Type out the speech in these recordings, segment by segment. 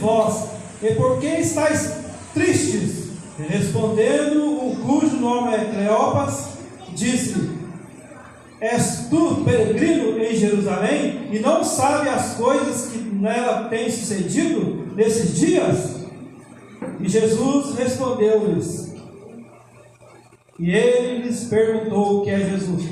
vós, e por que estáis tristes? E respondendo, o cujo nome é Cleopas, disse-lhe: És tu peregrino em Jerusalém, e não sabe as coisas que nela têm sucedido nesses dias? E Jesus respondeu-lhes, e ele lhes perguntou o que é Jesus.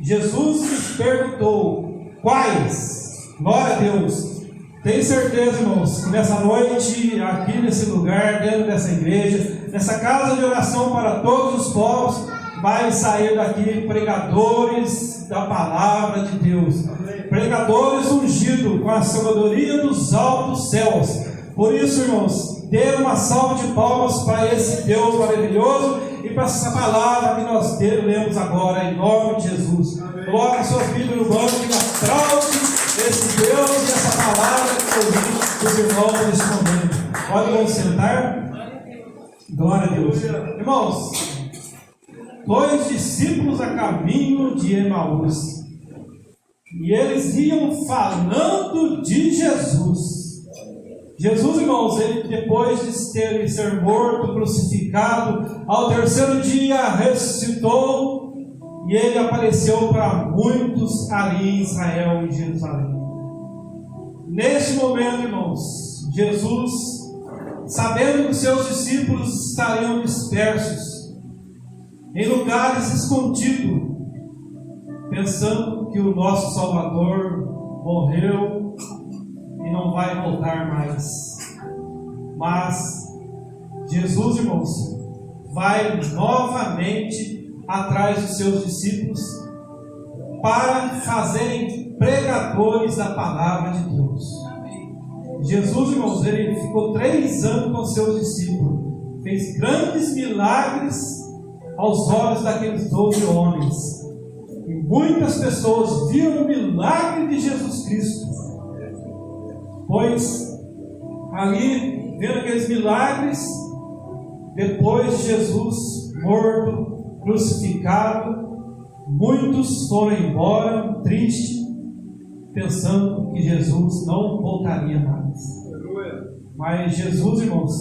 Jesus lhes perguntou: quais? Glória a Deus! Tenho certeza, irmãos, que nessa noite, aqui nesse lugar, dentro dessa igreja, nessa casa de oração para todos os povos, vai sair daqui pregadores da palavra de Deus, pregadores ungidos com a sabedoria dos altos céus. Por isso, irmãos, dê uma salva de palmas para esse Deus maravilhoso e para essa palavra que nós lemos agora, em nome de Jesus. Coloque a sua Bíblia no banco e aplaude esse Deus e essa palavra que ouvi dos irmãos neste momento. Podem sentar? Glória a Deus. Irmãos, 2 discípulos a caminho de Emaús, e eles iam falando de Jesus. Jesus, irmãos, ele depois de ter ser morto, crucificado, ao terceiro dia ressuscitou, e ele apareceu para muitos ali em Israel e Jerusalém. Neste momento, irmãos, Jesus, sabendo que seus discípulos estariam dispersos em lugares escondidos, pensando que o nosso Salvador morreu e não vai voltar mais. Mas Jesus, irmãos, vai novamente atrás dos seus discípulos para fazerem pregadores da palavra de Deus. Jesus, irmãos, ele ficou 3 anos com seus discípulos, fez grandes milagres aos olhos daqueles 12 homens, e muitas pessoas viram o milagre de Jesus Cristo, pois ali, vendo aqueles milagres, depois de Jesus morto, crucificado, muitos foram embora tristes, pensando que Jesus não voltaria mais. Mas Jesus, irmãos,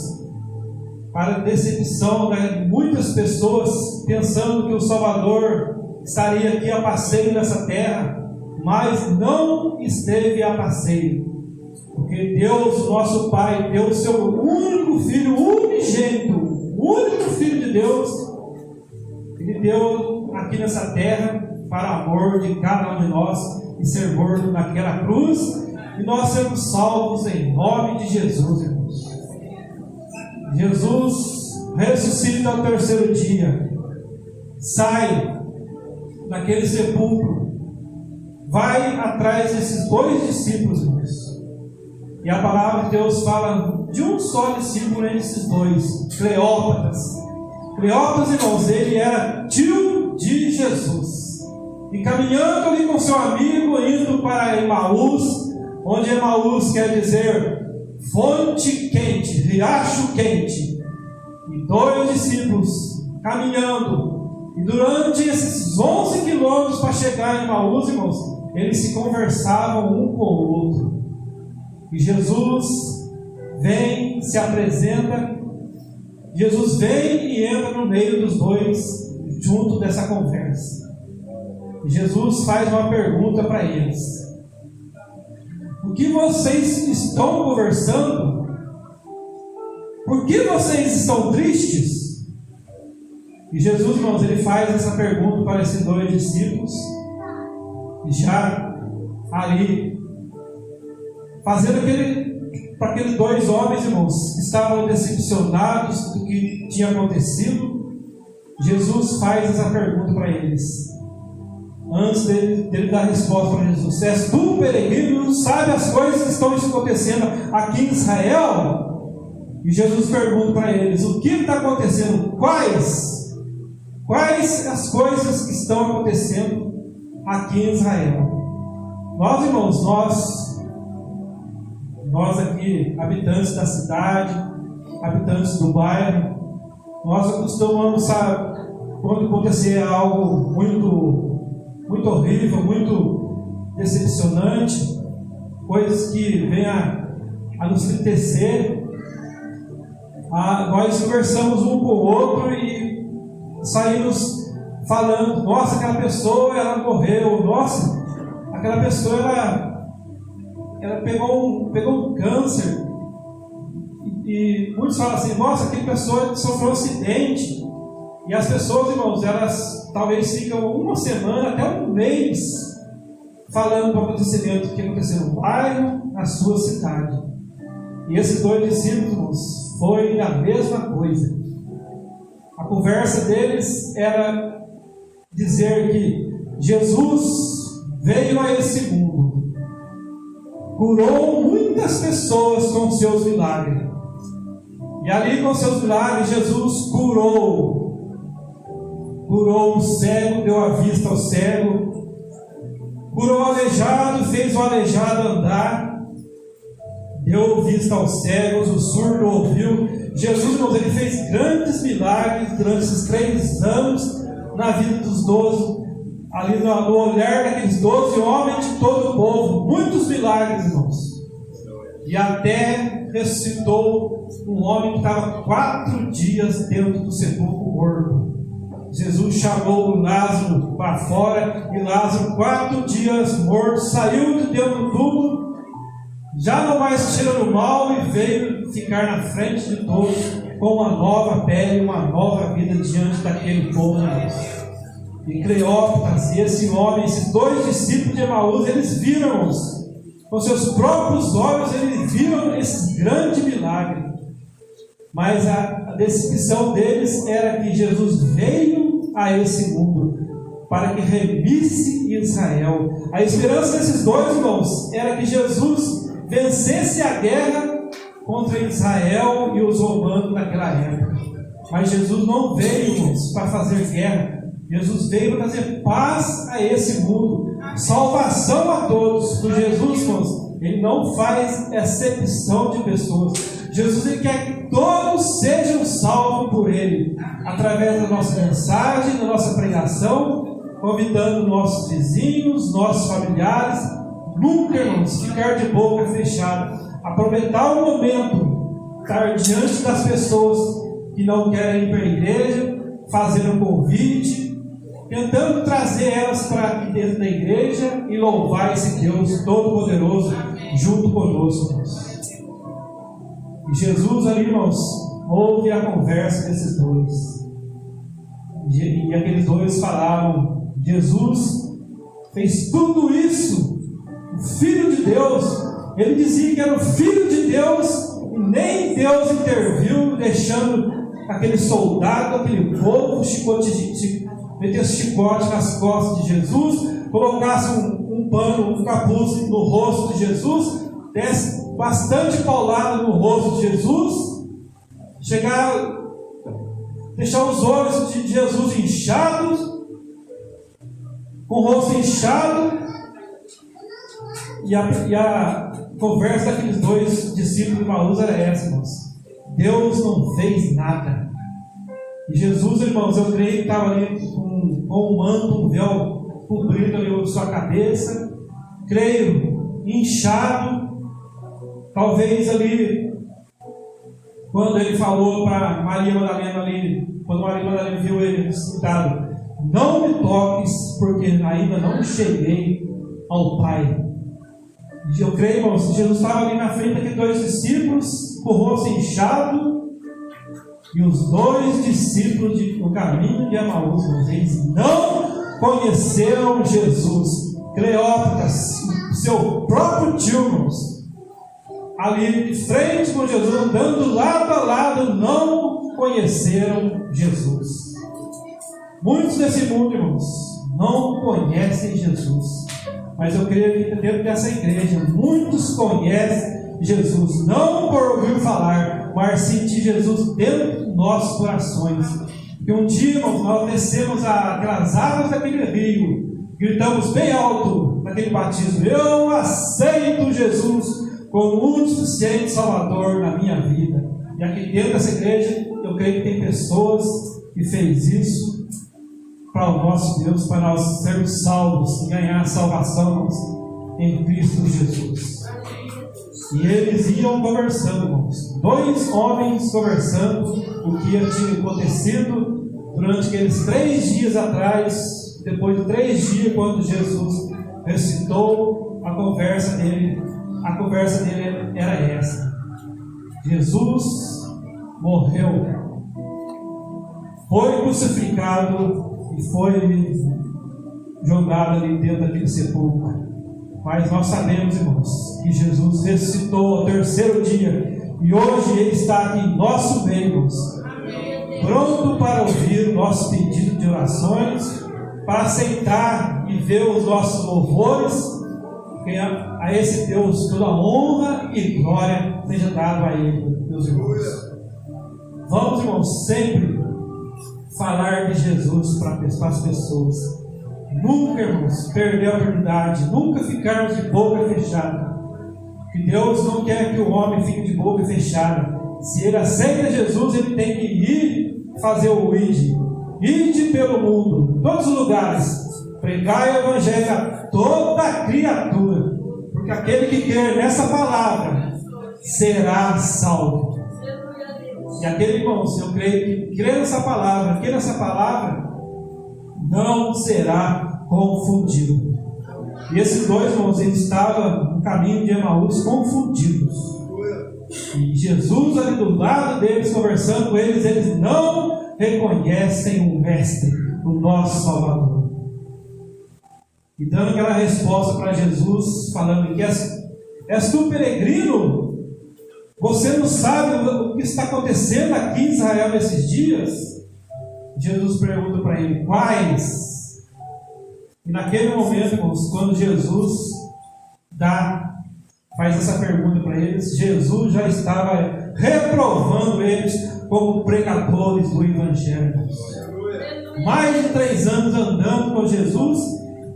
para a decepção de muitas pessoas, pensando que o Salvador estaria aqui a passeio nessa terra, mas não esteve a passeio, porque Deus, nosso Pai, deu o seu único Filho unigênito, o único Filho de Deus, Ele deu aqui nessa terra para amor de cada um de nós e ser morto naquela cruz, e nós sermos salvos em nome de Jesus, irmãos. Jesus ressuscita ao terceiro dia, sai daquele sepulcro, vai atrás desses 2 discípulos, irmãos. E a palavra de Deus fala de um só discípulo entre esses 2, Cleópas. Cleópas, irmãos, ele era tio de Jesus. E caminhando ali com seu amigo, indo para Emaús, onde Emaús quer dizer fonte quente, riacho quente. E 2 discípulos caminhando. E durante esses 11 quilômetros para chegar em Emaús, irmãos, eles se conversavam um com o outro. E Jesus vem, se apresenta, Jesus vem e entra no meio dos 2, junto dessa conversa. E Jesus faz uma pergunta para eles: o que vocês estão conversando? Por que vocês estão tristes? E Jesus, irmãos, ele faz essa pergunta para esses 2 discípulos, e já ali fazendo para aqueles 2 homens, irmãos, que estavam decepcionados do que tinha acontecido. Jesus faz essa pergunta para eles. Antes dele dar a resposta para Jesus: és tu, peregrino, sabe as coisas que estão acontecendo aqui em Israel? E Jesus pergunta para eles: o que está acontecendo? Quais as coisas que estão acontecendo aqui em Israel? Nós, irmãos, nós aqui, habitantes da cidade, habitantes do bairro, nós acostumamos, sabe, quando acontecer algo muito horrível, muito decepcionante, coisas que venham a nos entristecer. Nós conversamos um com o outro e saímos falando: nossa, aquela pessoa ela morreu, nossa, aquela pessoa ela pegou um câncer. E muitos falam assim: nossa, aquela pessoa sofreu um acidente. E as pessoas, irmãos, elas talvez ficam uma semana, até um mês, falando do acontecimento que aconteceu no bairro, na sua cidade. E esses 2 discípulos, foi a mesma coisa. A conversa deles era dizer que Jesus veio a esse mundo, curou muitas pessoas com seus milagres. E ali com seus milagres, Jesus curou o cego, deu a vista ao cego, curou o aleijado, fez o aleijado andar, deu vista aos cegos, o surdo ouviu. Jesus, irmãos, ele fez grandes milagres durante esses 3 anos na vida dos 12, ali no olhar daqueles 12 homens de todo o povo. Muitos milagres, irmãos. E até ressuscitou um homem que estava 4 dias dentro do sepulcro morto. Jesus chamou Lázaro para fora, e Lázaro, 4 dias morto, saiu de dentro do túmulo, já não mais cheirando mal, e veio ficar na frente de todos com uma nova pele, uma nova vida diante daquele povo. E Cleópatra, e esse homem, esses 2 discípulos de Emaús, eles viram, irmãos, com seus próprios olhos, eles viram esse grande milagre. Mas a descrição deles era que Jesus veio a esse mundo para que remisse Israel. A esperança desses 2 irmãos era que Jesus vencesse a guerra contra Israel e os romanos naquela época. Mas Jesus não veio, irmãos, para fazer guerra. Jesus veio para trazer paz a esse mundo, salvação a todos. Por Jesus, irmãos, ele não faz acepção de pessoas. Jesus, ele quer que todos sejam salvos por ele, através da nossa mensagem, da nossa pregação, convidando nossos vizinhos, nossos familiares. Nunca, irmãos, ficar de boca fechada. Aproveitar o momento, estar diante das pessoas que não querem ir para a igreja, fazer um convite, tentando trazer elas para aqui dentro da igreja e louvar esse Deus Todo-Poderoso junto conosco, irmãos. E Jesus ali, irmãos, ouve a conversa desses 2. E aqueles 2 falavam: Jesus fez tudo isso, o Filho de Deus. Ele dizia que era o Filho de Deus, e nem Deus interviu, deixando aquele soldado, aquele povo, metesse chicote nas costas de Jesus, colocasse um pano, um capuz no rosto de Jesus, desse bastante paulada no rosto de Jesus, deixar os olhos de Jesus inchados, com o rosto inchado. E a conversa daqueles 2 discípulos de Emaús era essa, irmãos: Deus não fez nada. E Jesus, irmãos, eu creio que estava ali com um manto, um véu cobrindo ali a sua cabeça, creio, inchado. Talvez ali, quando ele falou para Maria Madalena ali, quando Maria Madalena viu ele ressuscitado: não me toques, porque ainda não cheguei ao Pai. E eu creio, irmãos, que Jesus estava ali na frente daqueles 2 discípulos, com o rosto inchado, e os 2 discípulos no caminho de Emaús, eles não conheceram Jesus. Cleópatra, seu próprio tio, irmãos, ali de frente com Jesus, andando lado a lado, não conheceram Jesus. Muitos desse mundo, irmãos, não conhecem Jesus. Mas eu creio que dentro dessa igreja, muitos conhecem Jesus, não por ouvir falar, mas sentir Jesus dentro dos nossos corações. E um dia, irmãos, nós descemos aquelas águas daquele rio, gritamos bem alto naquele batismo: eu aceito Jesus como o único suficiente Salvador na minha vida. E aqui dentro dessa igreja, eu creio que tem pessoas que fez isso para o nosso Deus, para nós sermos salvos e ganhar a salvação em Cristo Jesus. E eles iam conversando, irmãos. 2 homens conversando o que tinha acontecido durante aqueles 3 dias atrás. Depois de 3 dias, quando Jesus ressuscitou, a conversa dele era essa: Jesus morreu, foi crucificado e foi jogado ali dentro daquele sepulcro. Mas nós sabemos, irmãos, que Jesus ressuscitou ao 3º dia e hoje Ele está aqui em nosso meio, irmãos, pronto para ouvir o nosso pedido de orações, para aceitar e ver os nossos louvores. Que a esse Deus toda honra e glória seja dado a Ele, meus irmãos. Vamos, irmãos, sempre falar de Jesus para as pessoas. Nunca, irmãos, perder a oportunidade, nunca ficarmos de boca fechada. Que Deus não quer que o homem fique de boca fechada. Se ele aceita Jesus, ele tem que ir fazer o ide pelo mundo, em todos os lugares, pregar o evangelho a toda criatura, porque aquele que crer nessa palavra será salvo. E aquele, irmão, se eu creio que crê nessa palavra, não será confundido. E esses 2 irmãos, eles estavam no caminho de Emaús confundidos. E Jesus ali do lado deles, conversando com eles, eles não reconhecem o Mestre, o nosso Salvador. E dando aquela resposta para Jesus, falando que és tu peregrino? Você não sabe o que está acontecendo aqui em Israel nesses dias? Jesus pergunta para ele: quais? E naquele momento, irmãos, quando Jesus faz essa pergunta para eles, Jesus já estava reprovando eles como pregadores do Evangelho. Mais de 3 anos andando com Jesus,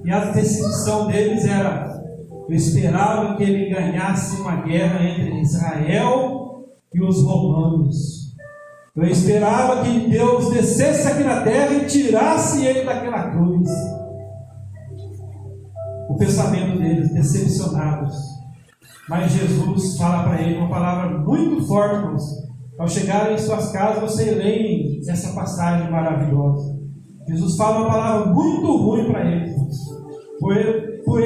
e a decisão deles era: eu esperava que ele ganhasse uma guerra entre Israel e os romanos. Eu esperava que Deus descesse aqui na terra e tirasse ele daquela cruz. O pensamento deles, decepcionados. Mas Jesus fala para ele uma palavra muito forte, irmãos. Ao chegarem em suas casas, vocês leem essa passagem maravilhosa. Jesus fala uma palavra muito ruim para eles, por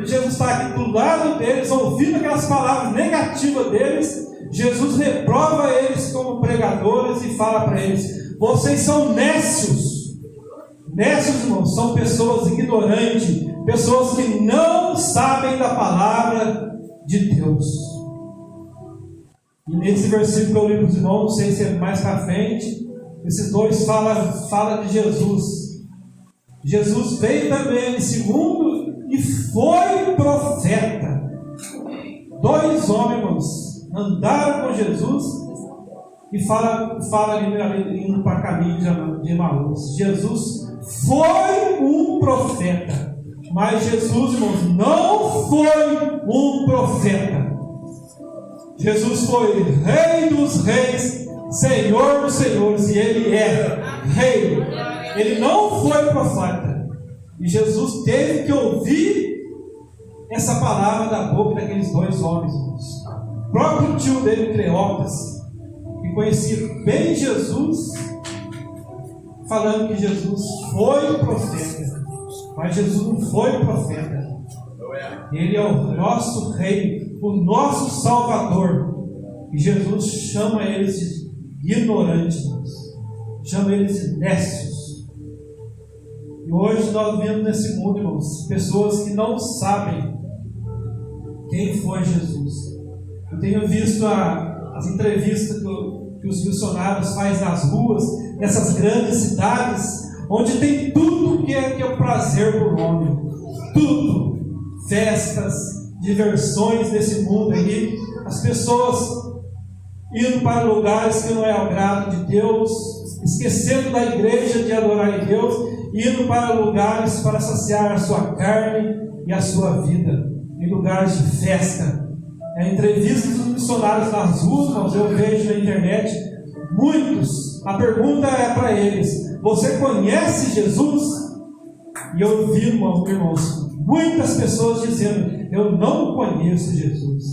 Jesus estar aqui do lado deles, ouvindo aquelas palavras negativas deles. Jesus reprova eles como pregadores e fala para eles: vocês são nécios. Nécios, irmãos, são pessoas ignorantes, pessoas que não sabem da palavra de Deus. E nesse versículo que eu li para os irmãos, não sei se é mais para frente, esses 2 falam de Jesus. Jesus veio também em segundo e foi profeta. 2 homens, irmãos, andaram com Jesus e fala ali indo para o caminho de Emaús. Jesus foi um profeta, mas Jesus, irmãos, não foi um profeta. Jesus foi Rei dos reis, Senhor dos senhores, e Ele é Rei. Ele não foi profeta. E Jesus teve que ouvir essa palavra da boca daqueles 2 homens, irmãos. O próprio tio dele, Cleópas, que conhecia bem Jesus, falando que Jesus foi profeta. Mas Jesus não foi profeta. Ele é o nosso Rei, o nosso Salvador. E Jesus chama eles de ignorantes, chama eles de nécios. E hoje nós vemos nesse mundo, irmãos, pessoas que não sabem quem foi Jesus. Eu tenho visto as entrevistas que os missionários fazem nas ruas, nessas grandes cidades, onde tem tudo que é o prazer do homem. Tudo. Festas, diversões desse mundo aí. As pessoas indo para lugares que não é ao grado de Deus, esquecendo da igreja de adorar a Deus, indo para lugares para saciar a sua carne e a sua vida, em lugares de festa. Entrevistas dos missionários nas ruas, eu vejo na internet, muitos, a pergunta é para eles: você conhece Jesus? E eu vi, irmãos, muitas pessoas dizendo: eu não conheço Jesus.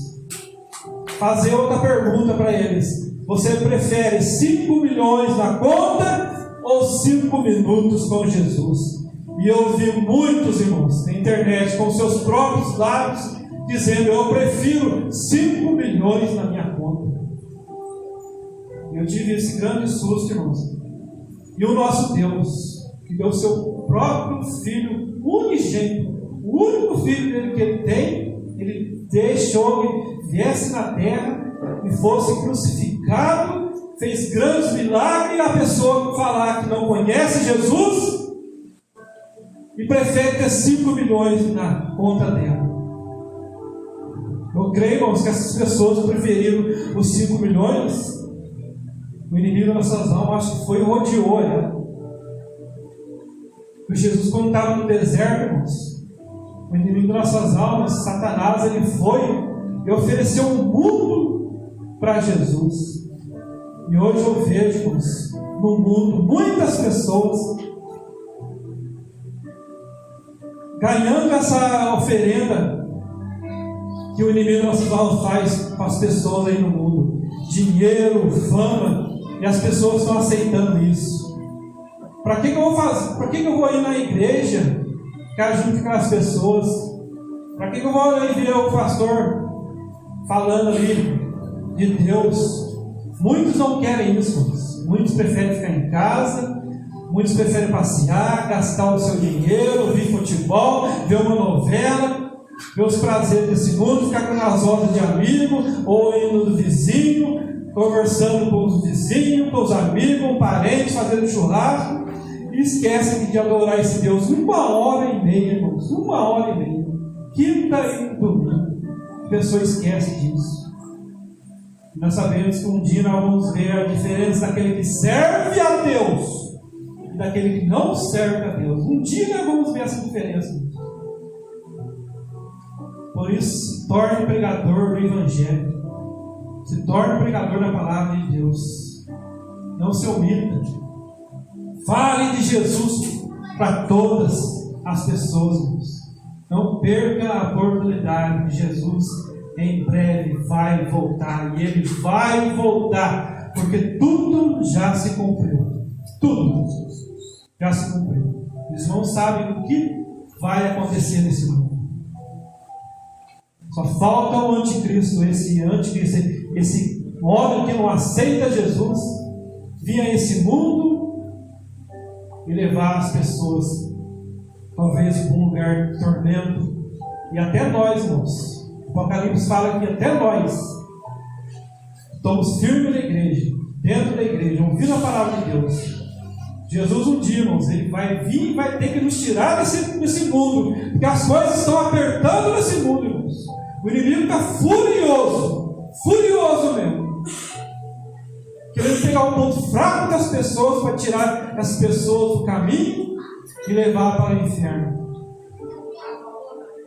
Fazer outra pergunta para eles: você prefere 5 milhões na conta ou 5 minutos com Jesus? E eu ouvi muitos irmãos na internet com seus próprios lábios dizendo: eu prefiro 5 milhões na minha conta. Eu tive esse grande susto, irmãos. E o nosso Deus, que deu o seu próprio Filho unigênito, o único Filho dele que ele tem, ele deixou que viesse na terra e fosse crucificado, fez grandes milagres, e a pessoa falar que não conhece Jesus e prefere ter 5 milhões na conta dela. Eu creio, irmãos, que essas pessoas preferiram os 5 milhões. O inimigo das nossas almas, acho que foi e rodeou ela. O Jesus, quando estava no deserto, irmãos, o inimigo das nossas almas, Satanás, ele foi e ofereceu um mundo para Jesus. E hoje eu vejo, irmãos, no mundo muitas pessoas ganhando essa oferenda que o inimigo das nossas almas faz com as pessoas aí no mundo. Dinheiro, fama. E as pessoas estão aceitando isso. Para que eu vou fazer? Para que eu vou ir na igreja, ficar junto com as pessoas? Para que eu vou ir ver o pastor falando ali de Deus? Muitos não querem isso. Muitos preferem ficar em casa. Muitos preferem passear, gastar o seu dinheiro, ver futebol, ver uma novela, ver os prazeres desse mundo, ficar nas rodas de amigo ou indo do vizinho, conversando com os vizinhos, com os amigos, com parentes, fazendo churrasco, e esquecem de adorar esse Deus 1h30, irmãos, 1h30, quinta e domingo. A pessoa esquece disso. Nós sabemos que um dia nós vamos ver a diferença daquele que serve a Deus e daquele que não serve a Deus. Um dia nós vamos ver essa diferença. Por isso, se torne pregador do Evangelho. Se torne pregador da palavra de Deus. Não se omita. Fale de Jesus para todas as pessoas. Não perca a oportunidade de Jesus. Em breve vai voltar. E Ele vai voltar. Porque tudo já se cumpriu. Tudo já se cumpriu. Os irmãos sabem o que vai acontecer nesse mundo. Só falta o anticristo, esse homem que não aceita Jesus, vir a esse mundo e levar as pessoas, talvez, para um lugar de tormento. E até nós, irmãos, o Apocalipse fala que até nós estamos firmes na igreja, dentro da igreja, ouvindo a palavra de Deus. Jesus um dia, irmãos, Ele vai vir e vai ter que nos tirar desse mundo, porque as coisas estão apertando nesse mundo, irmãos. O inimigo está furioso mesmo, querendo pegar o ponto fraco das pessoas para tirar as pessoas do caminho e levar para o inferno.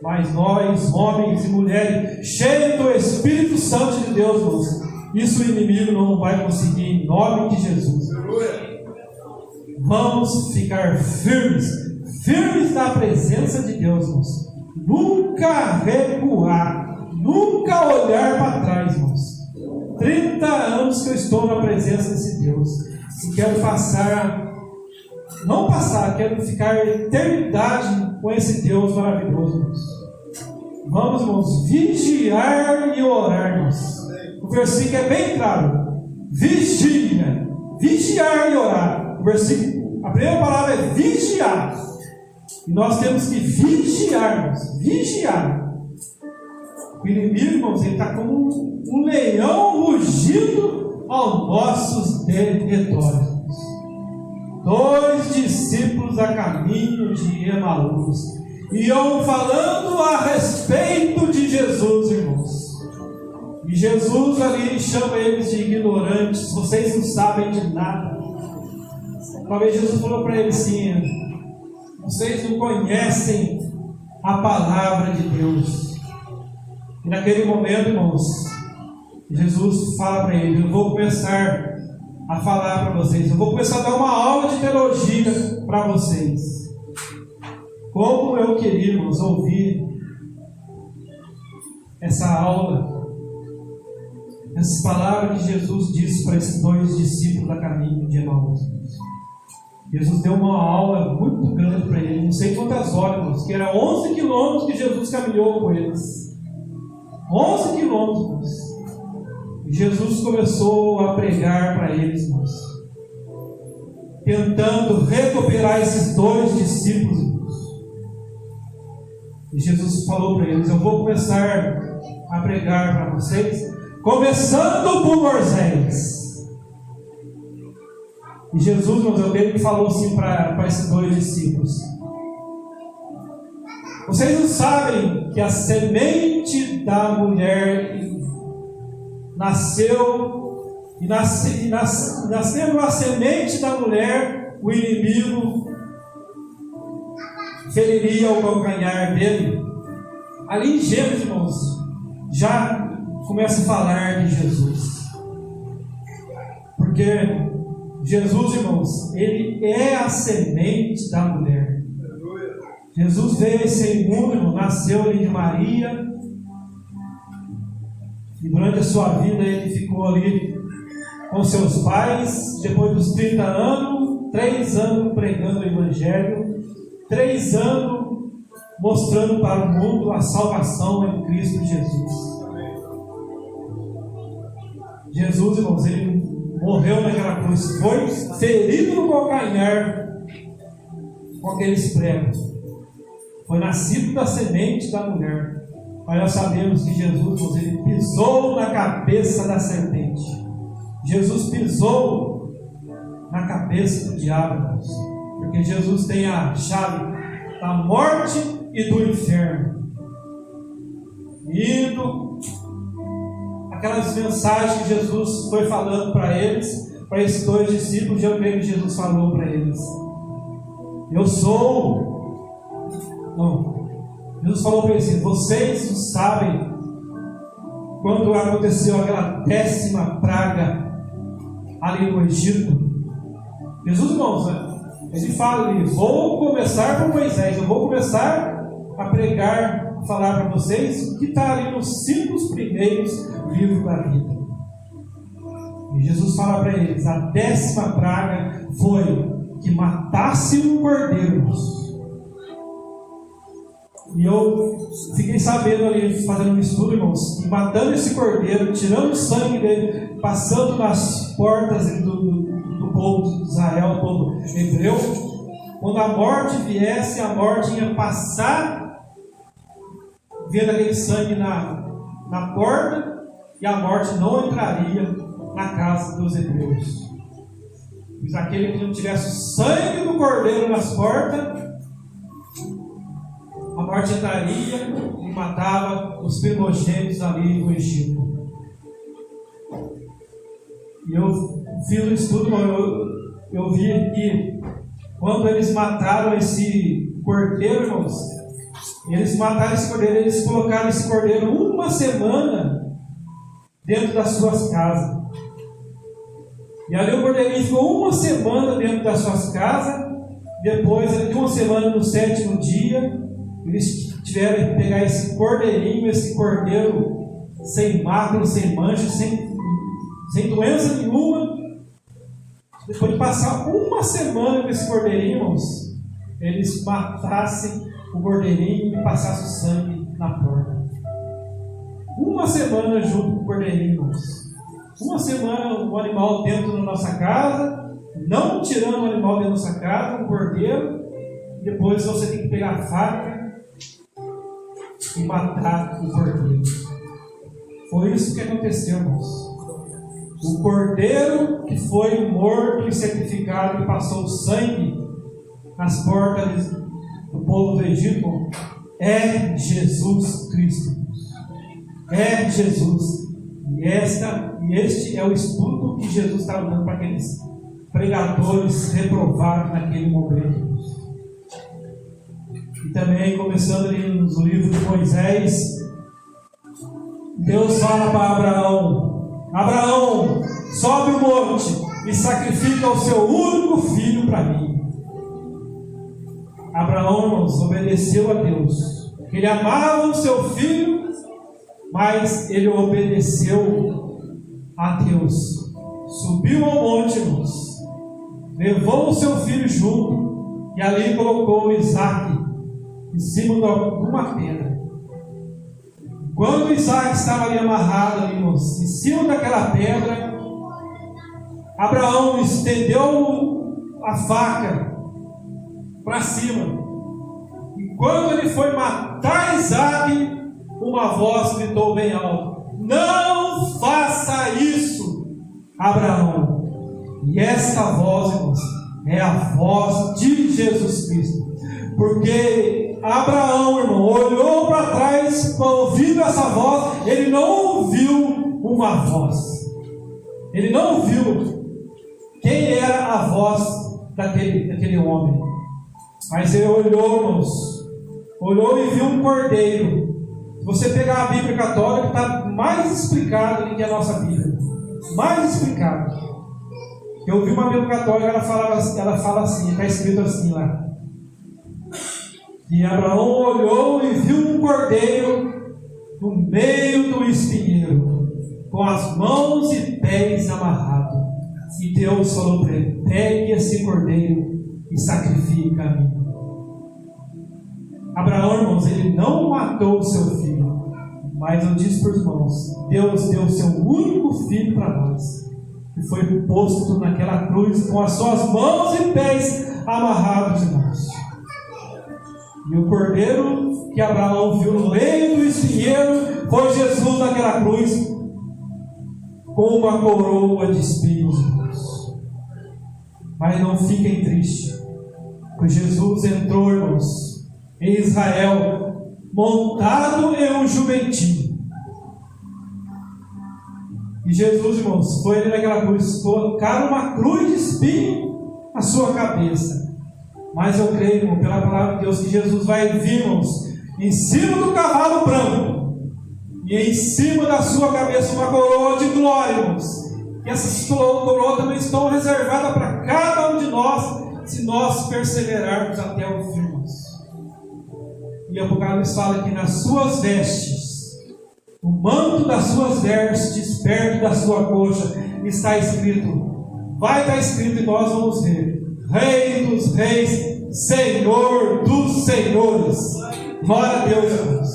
Mas nós, homens e mulheres, cheios do Espírito Santo de Deus, irmãos, isso o inimigo não vai conseguir, em nome de Jesus. Vamos ficar firmes na presença de Deus, irmãos. Nunca recuar, nunca olhar para trás, irmãos. 30 anos que eu estou na presença desse Deus, e quero quero ficar a eternidade com esse Deus maravilhoso, irmãos. Vamos, irmãos, vigiar e orar, irmãos. O versículo é bem claro: vigiar e orar. O versículo, a primeira palavra é vigiar. E nós temos que vigiar. O inimigo, irmãos, ele está como um leão rugindo aos nossos redores. 2 discípulos a caminho de Emaús iam falando a respeito de Jesus, irmãos. E Jesus ali chama eles de ignorantes. Vocês não sabem de nada. Talvez Jesus falou para eles assim: vocês não conhecem a palavra de Deus. E naquele momento, irmãos, Jesus fala para eles: eu vou começar a falar para vocês, eu vou começar a dar uma aula de teologia para vocês. Como eu queria, irmãos, ouvir essa aula, essas palavras que Jesus disse para esses 2 discípulos da caminho de Emaús. Jesus deu uma aula muito grande para eles, não sei quantas horas, que era 11 quilômetros que Jesus caminhou com eles. 11 quilômetros. E Jesus começou a pregar para eles, irmãos, tentando recuperar esses 2 discípulos, irmãos. E Jesus falou para eles: eu vou começar a pregar para vocês, começando por Moisés. E Jesus, irmãos, eu creio que falou assim para esses 2 discípulos: vocês não sabem que a semente da mulher nasceu, e nascendo a semente da mulher, o inimigo feriria o calcanhar dele. Ali em Gênesis, irmãos, já começa a falar de Jesus. Porque Jesus, irmãos, ele é a semente da mulher. Jesus veio a esse mundo, irmão, nasceu ali de Maria. E durante a sua vida ele ficou ali com seus pais. Depois dos 30 anos, 3 anos pregando o Evangelho, 3 anos mostrando para o mundo a salvação em Cristo Jesus. Jesus, irmãos, ele morreu naquela cruz, foi ferido no calcanhar com aqueles pregos, foi nascido da semente da mulher. Mas nós sabemos que Jesus, irmãos, ele pisou na cabeça da serpente. Jesus pisou na cabeça do diabo, irmãos, porque Jesus tem a chave da morte e do inferno. Indo aquelas mensagens que Jesus foi falando para eles, para esses 2 discípulos, eu creio que Jesus falou para eles: eu sou. Não. Jesus falou para eles: vocês não sabem quando aconteceu aquela 10ª praga ali no Egito. Jesus, irmãos, ele fala ali: vou começar por Moisés, eu vou começar a pregar, falar para vocês o que está ali nos 5 primeiros livros da vida. E Jesus fala para eles: a 10ª praga foi que matasse um cordeiro. E eu fiquei sabendo ali, fazendo um estudo, irmãos, que matando esse cordeiro, tirando o sangue dele, passando nas portas do povo de Israel, do povo hebreu, quando a morte viesse, a morte ia passar, vendo aquele sangue na porta, e a morte não entraria na casa dos hebreus. Pois aquele que não tivesse o sangue do cordeiro nas portas, a morte entraria e matava os primogênitos ali no Egito. E eu fiz um estudo, eu vi que quando eles mataram esse cordeiro, irmãos, eles mataram esse cordeiro, eles colocaram esse cordeiro 1 semana dentro das suas casas. E ali o cordeirinho ficou 1 semana dentro das suas casas. Depois de 1 semana, no 7º dia, eles tiveram que pegar esse cordeirinho, esse cordeiro sem mácula, sem mancha, sem doença nenhuma. Depois de passar 1 semana com esse cordeirinho, irmãos, eles matassem o cordeirinho e passassem o sangue na porta. 1 semana junto com o cordeirinho, irmãos. 1 semana o animal dentro da nossa casa, não tirando o animal dentro da nossa casa, o cordeiro. Depois você tem que pegar a faca e matar o cordeiro. Foi isso que aconteceu, irmãos. O cordeiro que foi morto e sacrificado e passou o sangue nas portas do povo do Egito é Jesus Cristo. É Jesus. E este é o estudo que Jesus estava dando para aqueles pregadores reprovados naquele momento. E também, começando ali no livro de Moisés, Deus fala para Abraão: Abraão, sobe o monte e sacrifica o seu único filho para mim. Abraão, irmãos, obedeceu a Deus. Ele amava o seu filho Mas ele obedeceu a Deus. Subiu ao monte, irmãos. Levou o seu filho junto e ali colocou Isaac em cima de alguma pedra. Quando Isaac estava ali amarrado, ali, irmãos, em cima daquela pedra, Abraão estendeu a faca para cima. E quando ele foi matar Isaac, uma voz gritou bem alto: não faça isso, Abraão. E esta voz, irmãos, é a voz de Jesus Cristo. Porque Abraão, irmão, olhou para trás, ouvindo essa voz, ele não ouviu uma voz. Ele não ouviu quem era a voz daquele homem. Mas ele olhou, irmãos, olhou e viu um cordeiro. Se você pegar a Bíblia católica, está mais explicado do que a nossa Bíblia. Mais explicado. Eu vi uma Bíblia católica, ela fala assim, está escrito assim lá. E Abraão olhou e viu um cordeiro no meio do espinheiro, com as mãos e pés amarrados. E Deus falou para ele: pegue esse cordeiro e sacrifica a mim. Abraão, irmãos, ele não matou o seu filho, mas eu disse para os irmãos: Deus deu o seu único filho para nós, que foi posto naquela cruz com as suas mãos e pés amarrados, irmãos. E o cordeiro que Abraão viu no meio do espinheiro foi Jesus naquela cruz, com uma coroa de espinhos, irmãos. Mas não fiquem tristes, porque Jesus entrou, irmãos, em Israel, montado em um jumentinho. E Jesus, irmãos, foi ali naquela cruz, colocaram uma cruz de espinho na sua cabeça. Mas eu creio, irmão, pela palavra de Deus, que Jesus vai vir, irmãos, em cima do cavalo branco, e em cima da sua cabeça uma coroa de glória, irmãos. E essas coroas também estão reservadas para cada um de nós, se nós perseverarmos até o fim, irmãos. E Apocalipse fala que nas suas vestes, o manto das suas vestes, perto da sua coxa, está escrito, vai estar escrito, e nós vamos ver: Rei dos reis, Senhor dos senhores. Glória a Deus, irmãos.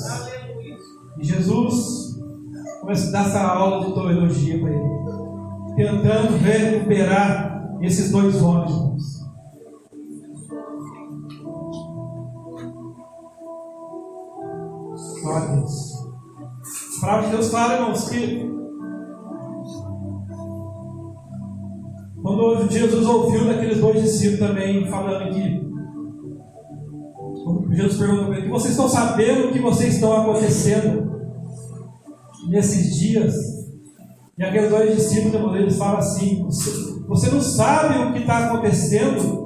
E Jesus começa a dar essa aula de teologia para ele, tentando recuperar esses dois homens, irmãos. Glória a Deus. A palavra de Deus fala, irmãos, que quando Jesus ouviu daqueles dois discípulos também falando aqui, Jesus perguntou para ele: vocês estão sabendo o que vocês estão acontecendo nesses dias? E aqueles dois discípulos, eles falam assim: você não sabe o que está acontecendo?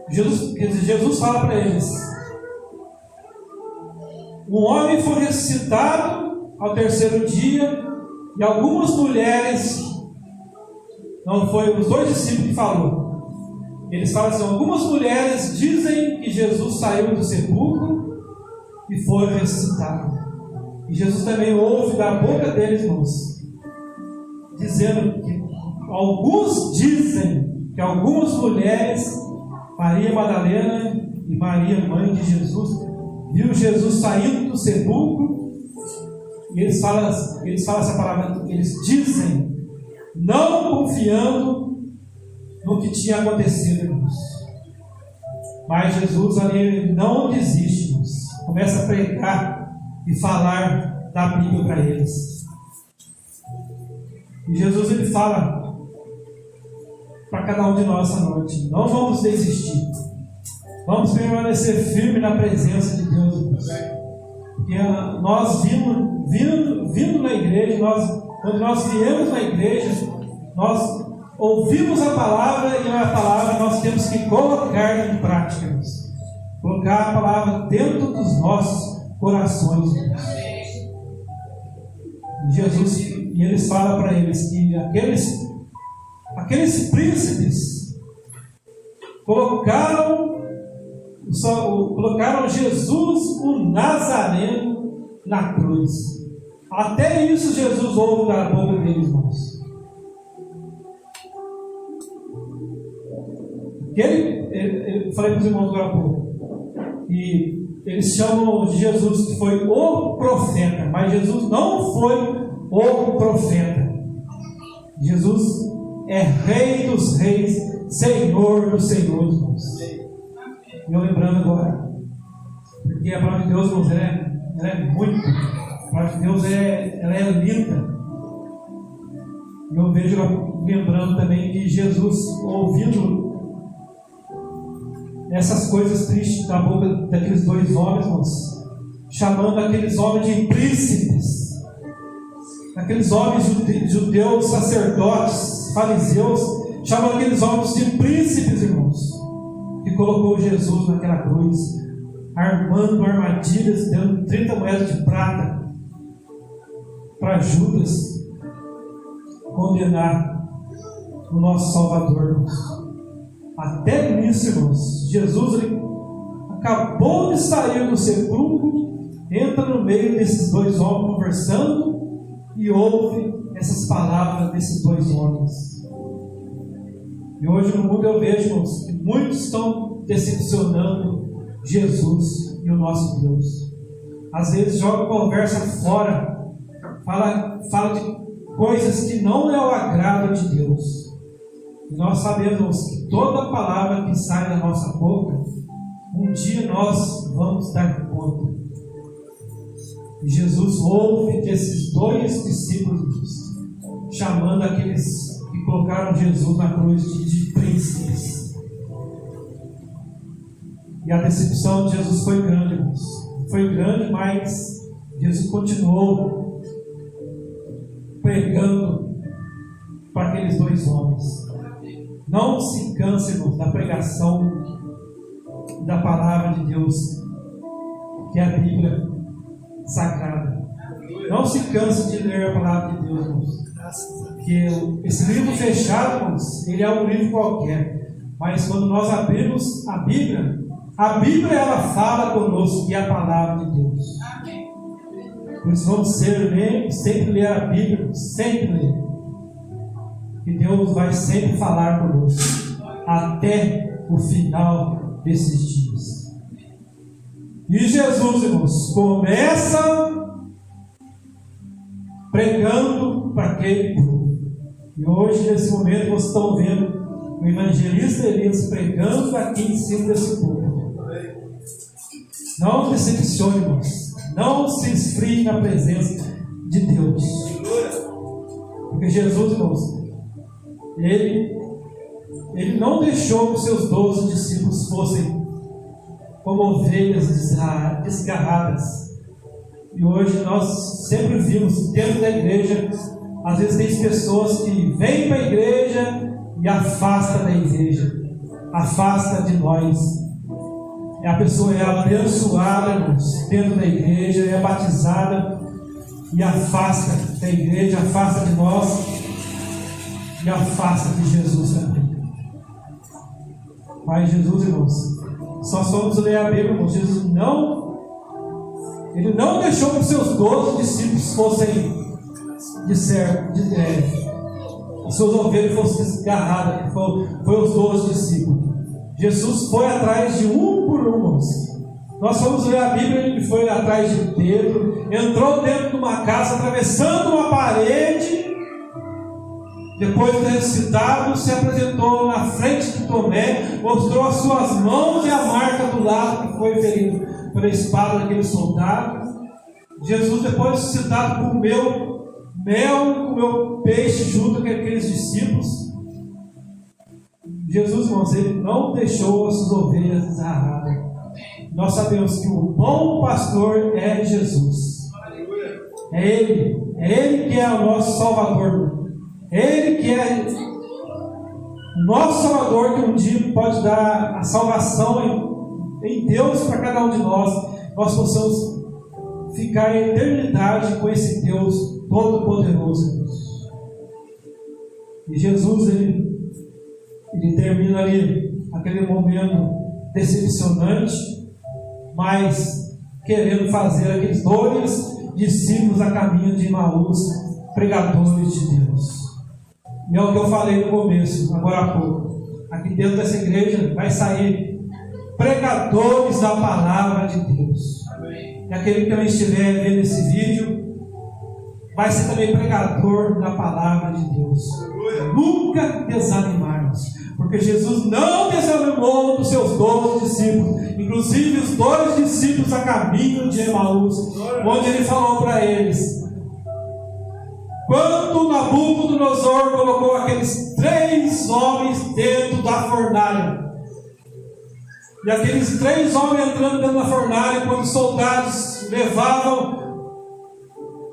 Jesus fala para eles: um homem foi ressuscitado ao terceiro dia, e algumas mulheres, não foi os dois discípulos que falou, eles falam assim: algumas mulheres dizem que Jesus saiu do sepulcro e foi ressuscitado. E Jesus também ouve da boca deles, irmãos, dizendo que alguns dizem que algumas mulheres, Maria Madalena e Maria, mãe de Jesus, viu Jesus saindo do sepulcro. E eles falam essa palavra, eles dizem, não confiando no que tinha acontecido, irmãos. Mas Jesus ali não desiste, irmãos. Começa a pregar e falar da Bíblia para eles. E Jesus, ele fala para cada um de nós essa noite: não vamos desistir, vamos permanecer firme na presença de Deus, irmãos. Porque nós vindo na igreja, quando nós viemos na igreja, nós ouvimos a palavra, e a palavra nós temos que colocar em prática, irmãos. Colocar a palavra dentro dos nossos corações, irmãos. E Jesus, e eles falam para eles que aqueles príncipes colocaram colocaram Jesus, o Nazareno, na cruz. Até isso Jesus ouve da boca deles, irmãos. Eu falei para os irmãos agora há pouco, e eles chamam de Jesus que foi o profeta, mas Jesus não foi o profeta. Jesus é Rei dos reis, Senhor dos senhores, irmãos. E eu lembrando agora, porque a palavra de Deus, irmãos, ela é muito, a palavra de Deus ela é linda. E eu vejo, lembrando também que Jesus, ouvindo essas coisas tristes da boca daqueles dois homens, irmãos, chamando aqueles homens de príncipes, aqueles homens judeus, sacerdotes, fariseus, chamando aqueles homens de príncipes, irmãos, que colocou Jesus naquela cruz, armando armadilhas, dando 30 moedas de prata para Judas condenar o nosso Salvador, irmãos. Até nisso, irmãos, Jesus ele acabou de sair do sepulcro, entra no meio desses dois homens conversando e ouve essas palavras desses dois homens. E hoje no mundo eu vejo, irmãos, que muitos estão decepcionando Jesus e o nosso Deus. Às vezes joga conversa fora, fala de coisas que não é o agrado de Deus. E nós sabemos que toda palavra que sai da nossa boca, um dia nós vamos dar conta. E Jesus ouve desses dois discípulos, chamando aqueles que colocaram Jesus na cruz de príncipes. E a decepção de Jesus foi grande, irmãos. Foi grande, mas Jesus continuou pregando para aqueles dois homens. Não se canse, irmãos, da pregação da palavra de Deus, que é a Bíblia Sagrada. Não se canse de ler a palavra de Deus, irmãos. Porque esse livro fechado, irmãos, ele é um livro qualquer. Mas quando nós abrimos a Bíblia ela fala conosco, que é a palavra de Deus. Por isso vamos sempre ler a Bíblia, sempre ler. E Deus vai sempre falar conosco até o final desses dias. E Jesus, irmãos, começa pregando para aquele povo. E hoje, nesse momento, vocês estão vendo o evangelista Elias pregando aqui em cima desse povo. Não decepcione, irmãos. Não se esfrie na presença de Deus. Porque Jesus, irmãos, Ele não deixou que os seus 12 discípulos fossem como ovelhas desgarradas. E hoje nós sempre vimos dentro da igreja, às vezes tem pessoas que vêm para a igreja e afasta da igreja, afasta de nós. E a pessoa é abençoada, irmãos, dentro da igreja, é batizada e afasta da igreja, afasta de nós e afasta de Jesus também. Mas Jesus, irmãos, só somos ler a Bíblia, irmãos. Jesus Ele não deixou que os seus 12 discípulos fossem as suas ovelhas fossem desgarradas, foi os 12 discípulos. Jesus foi atrás de um por um, irmãos. Nós fomos ler a Bíblia, ele foi atrás de Pedro, entrou dentro de uma casa, atravessando uma parede. Depois de ressuscitado, se apresentou na frente de Tomé, mostrou as suas mãos e a marca do lado que foi ferido pela espada daquele soldado. Jesus, depois de ressuscitado, comeu mel, comeu peixe junto com aqueles discípulos. Jesus, irmãos, ele não deixou as suas ovelhas desarradas. Nós sabemos que o bom pastor é Jesus. É Ele que é o nosso Salvador. Ele que é o nosso Salvador, que um dia pode dar a salvação em Deus para cada um de nós. Nós possamos ficar em eternidade com esse Deus Todo-Poderoso. E Jesus, ele termina ali aquele momento decepcionante, mas querendo fazer aqueles 2 discípulos a caminho de Emaús, pregadores de Deus. E é o que eu falei no começo, agora há pouco. Aqui dentro dessa igreja vai sair pregadores da palavra de Deus. E aquele que também estiver vendo esse vídeo vai ser também pregador da palavra de Deus. Nunca desanimarmos, porque Jesus não desanimou dos seus 12 discípulos, inclusive os 2 discípulos a caminho de Emaús, onde ele falou para eles: quando Nabucodonosor colocou aqueles 3 homens dentro da fornalha, e aqueles 3 homens entrando dentro da fornalha, quando os soldados levavam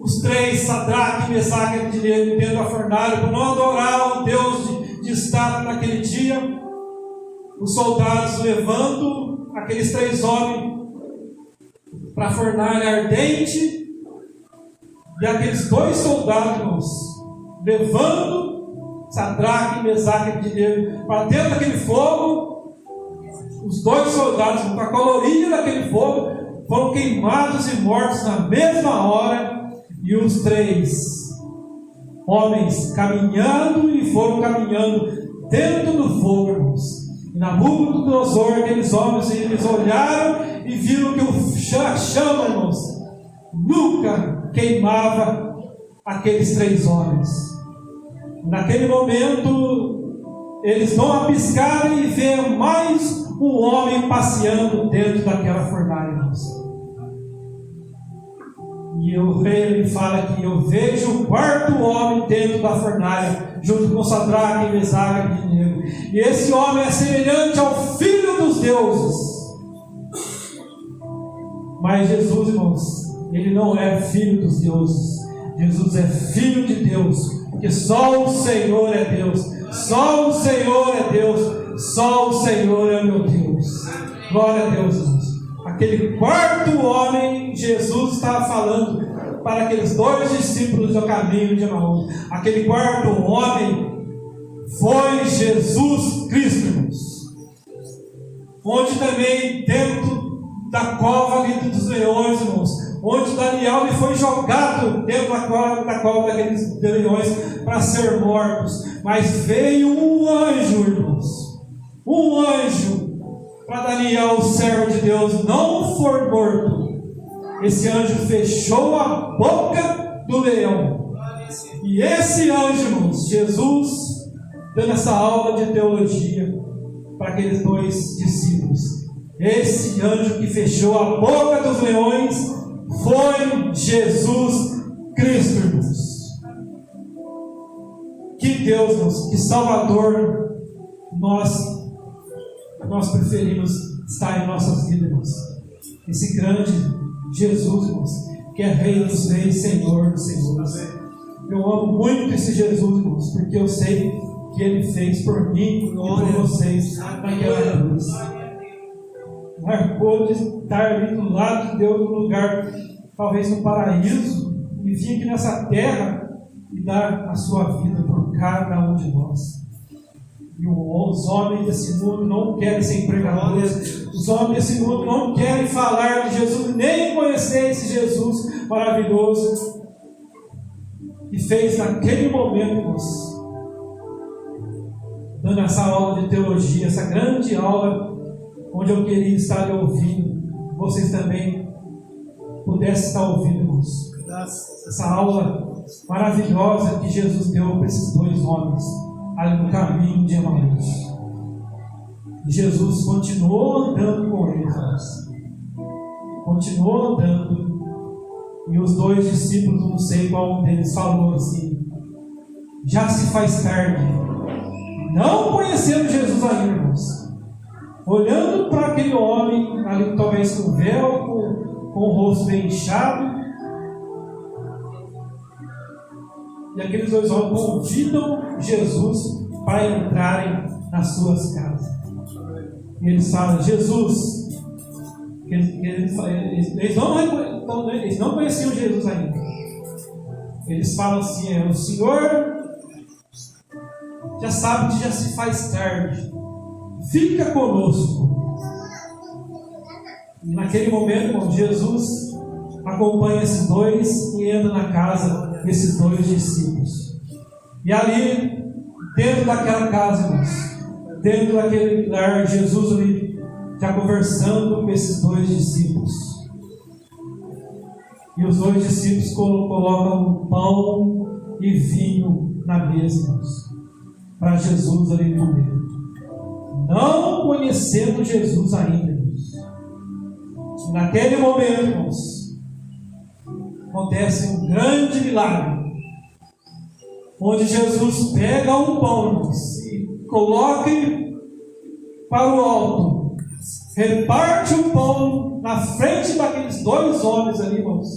os 3, Sadraque, Mesaque e Abednego, dentro da fornalha, por não adorar o Deus de estátua naquele dia, os soldados levando aqueles 3 homens para a fornalha ardente, e aqueles 2 soldados levando Sadraque, Mesaque e Abednego para dentro daquele fogo. Os 2 soldados, com a caloria daquele fogo, foram queimados e mortos na mesma hora. E os 3 homens caminhando, e foram caminhando dentro do fogo, irmãos. E Nabucodonosor, aqueles homens, eles olharam e viram que a chama, irmãos, nunca queimava aqueles 3 homens. Naquele momento, eles dão a piscar e vêem mais um homem passeando dentro daquela fornalha, irmãos. E o rei ele fala que eu vejo o 4º homem dentro da fornalha, junto com Sadraque, Mesaque e Abednego. E esse homem é semelhante ao Filho dos deuses. Mas Jesus, irmãos, ele não é filho dos deuses. Jesus é filho de Deus, porque só o Senhor é Deus. Só o Senhor é Deus. Só o Senhor é meu Deus. Glória a Deus, irmãos. Aquele 4º homem, Jesus estava falando para aqueles 2 discípulos do caminho de Emaús. Aquele 4º homem foi Jesus Cristo, irmãos. Onde também dentro da cova ali dos leões, irmãos, onde Daniel ele foi jogado dentro da cova daqueles leões para ser mortos. Mas veio um anjo, irmãos, um anjo, para Daniel, o servo de Deus, não for morto. Esse anjo fechou a boca do leão. E esse anjo, irmãos, Jesus, dando essa aula de teologia para aqueles 2 discípulos, esse anjo que fechou a boca dos leões foi Jesus Cristo, irmãos. Que Deus, irmãos, que Salvador nós preferimos estar em nossas vidas, irmãos. Esse grande Jesus, irmãos, que é Rei dos Reis, Senhor dos Senhores. Eu amo muito esse Jesus, irmãos, porque eu sei que Ele fez por mim e por vocês naquela cruz. Marcou de estar ali do lado de Deus, num lugar, talvez no paraíso, e vir aqui nessa terra e dar a sua vida por cada um de nós. E os homens desse mundo não querem ser pregadores, os homens desse mundo não querem falar de Jesus, nem conhecer esse Jesus maravilhoso que fez naquele momento, irmãos, dando essa aula de teologia, essa grande aula, onde eu queria estar ouvindo, vocês também pudessem estar ouvindo, irmãos, essa aula maravilhosa que Jesus deu para esses 2 homens ali no caminho de Emaús. E Jesus continuou andando com eles, continuou andando, e os 2 discípulos, não sei qual deles, falou assim: já se faz tarde. Não conhecendo Jesus ainda, irmãos, olhando para aquele homem ali, talvez com véu, com o rosto bem inchado, e aqueles 2 homens convidam Jesus para entrarem nas suas casas. E eles falam: Jesus, eles não conheciam Jesus ainda. Eles falam assim: o Senhor já sabe que já se faz tarde, fica conosco, E naquele momento, irmão, Jesus acompanha esses dois e entra na casa desses dois discípulos. E ali, dentro daquela casa, irmãos, dentro daquele lar, Jesus ali está conversando com esses dois discípulos. E os dois discípulos colocam pão e vinho na mesa, irmãos, para Jesus ali comer. Não conhecendo Jesus ainda, irmãos. Naquele momento, irmãos, acontece um grande milagre, onde Jesus pega um pão, irmãos, e coloca para o alto, reparte o pão na frente daqueles dois homens ali, irmãos.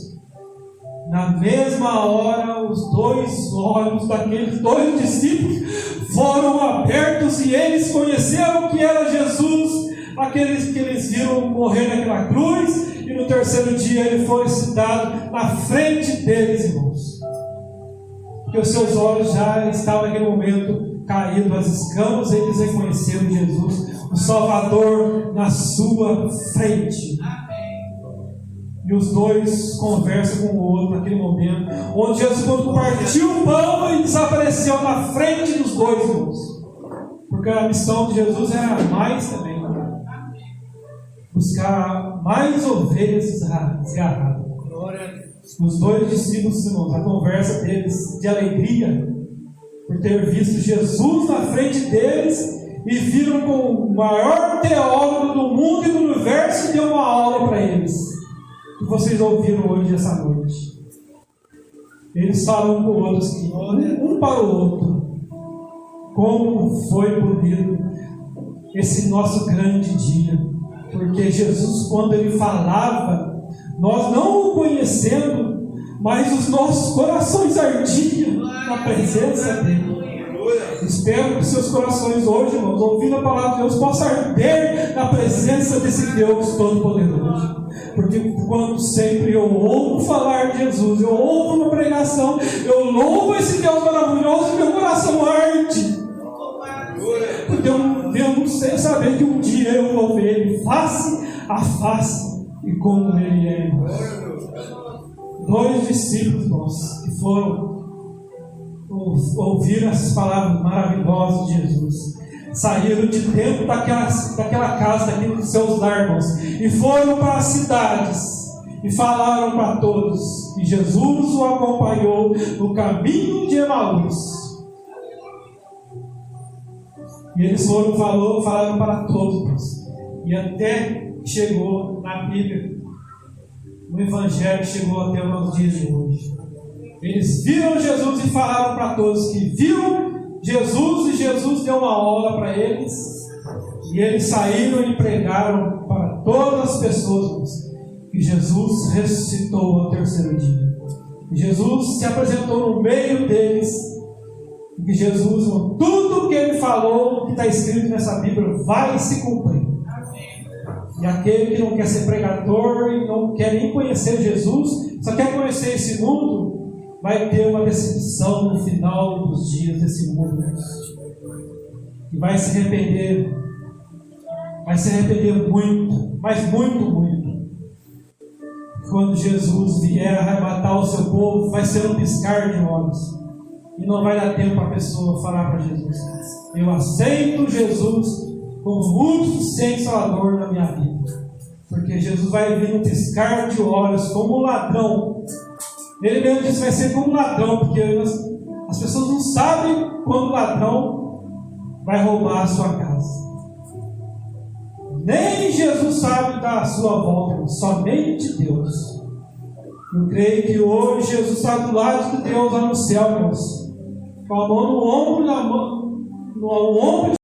Na mesma hora, os dois olhos daqueles dois discípulos foram abertos e eles conheceram que era Jesus, aqueles que eles viram morrer naquela cruz, e no terceiro dia ele foi citado na frente deles, irmãos. Porque os seus olhos já estavam naquele momento caídos as escamas, e eles reconheceram Jesus, o Salvador, na sua frente. E os dois conversam com o outro naquele momento, onde Jesus, quando partiu o pão, ele desapareceu na frente dos dois, irmãos. Porque a missão de Jesus era mais também, buscar mais ovelhas desgarradas. Os dois discípulos, irmãos, a conversa deles de alegria por ter visto Jesus na frente deles, e viram com o maior teólogo do mundo e do universo, e deu uma aula para eles, que vocês ouviram hoje, essa noite. Eles falam um com o outro, assim, um para o outro, como foi bonito esse nosso grande dia. Porque Jesus, quando ele falava, nós não o conhecendo, mas os nossos corações ardiam na presença dele. Espero que seus corações hoje, irmãos, ouvindo a palavra de Deus, possam arder na presença desse Deus Todo-Poderoso. Porque quando sempre eu ouvo falar de Jesus, eu ouvo uma pregação, eu louvo esse Deus maravilhoso, e meu coração arde. Porque eu devo saber que um dia eu vou ver ele face a face, e como ele é. Dois discípulos, irmãos, que foram ouvir as palavras maravilhosas de Jesus, saíram de dentro daquela casa, daqueles seus lares, e foram para as cidades e falaram para todos. E Jesus o acompanhou no caminho de Emaús. E eles falaram para todos, e até chegou na Bíblia, no Evangelho, chegou até os nossos dias de hoje. Eles viram Jesus e falaram para todos que viram Jesus, e Jesus deu uma aula para eles, e eles saíram e pregaram para todas as pessoas que Jesus ressuscitou ao terceiro dia. E Jesus se apresentou no meio deles, e que Jesus, tudo que ele falou, que está escrito nessa Bíblia, vai se cumprir. E aquele que não quer ser pregador e não quer nem conhecer Jesus, só quer conhecer esse mundo, vai ter uma decepção no final dos dias desse mundo. E vai se arrepender muito, mas muito, muito. Quando Jesus vier arrebatar o seu povo, vai ser um piscar de olhos. E não vai dar tempo para a pessoa falar para Jesus: eu aceito Jesus como único suficiente Salvador na minha vida. Porque Jesus vai vir um piscar de olhos, como um ladrão. Ele mesmo disse: vai ser como um ladrão, porque as pessoas não sabem quando o ladrão vai roubar a sua casa. Nem Jesus sabe da sua volta, somente Deus. Eu creio que hoje Jesus está do lado de Deus lá no céu, meus, com a mão no ombro, no ombro